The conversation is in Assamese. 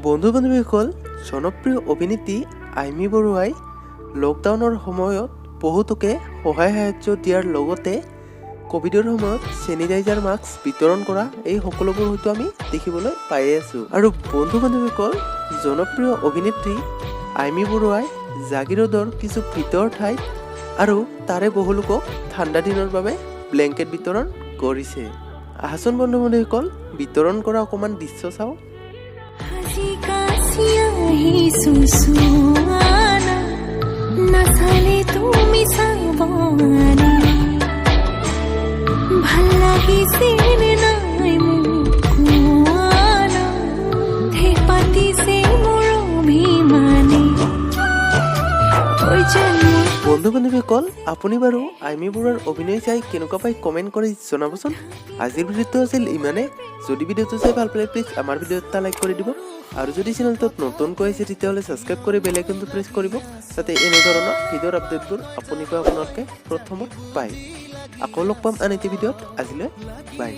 বন্ধু বান্ধৱীসকল, জনপ্ৰিয় অভিনেত্ৰী আইমী বৰুৱাই লকডাউনৰ সময়ত বহুতোকে সহায় সাহায্য দিয়াৰ লগতে কোভিডৰ সময়ত চেনিটাইজাৰ মাস্ক বিতৰণ কৰা এই সকলোবোৰ হয়তো আমি দেখিবলৈ পাই আছোঁ। আৰু বন্ধু বান্ধৱীসকল, জনপ্ৰিয় অভিনেত্ৰী আইমী বৰুৱাই জাগিৰোডৰ কিছু ভিতৰ ঠাইত আৰু তাৰে বহু লোকক ঠাণ্ডা দিনৰ বাবে ব্লেংকেট বিতৰণ কৰিছে। আহাচোন বন্ধু বান্ধৱীসকল, বিতৰণ কৰা অকণমান দৃশ্য চাওঁ। বন্ধু বান্ধৱীসকল, আপুনি বাৰু আইমী বৰুৱাৰ অভিনয় চাই কেনেকুৱা পাই কমেণ্ট কৰি জনাবচোন। আজিৰ ভিডিঅ'টো আছিল ইমানে। যদি ভিডিঅ'টো চাই ভাল পালে প্লিজ আমাৰ ভিডিঅ'ত এটা লাইক কৰি দিব আৰু যদি চেনেলটোত নতুনকৈ আহিছে তেতিয়াহ'লে ছাবস্ক্ৰাইব কৰি বেল আইকনটো প্ৰেছ কৰিব, যাতে এনেধৰণৰ ভিডিঅ'ৰ আপডেটবোৰ আপোনালোকে প্ৰথমত পায়। আকৌ লগ পাম আন এটি ভিডিঅ'ত। আজিলৈ বাই।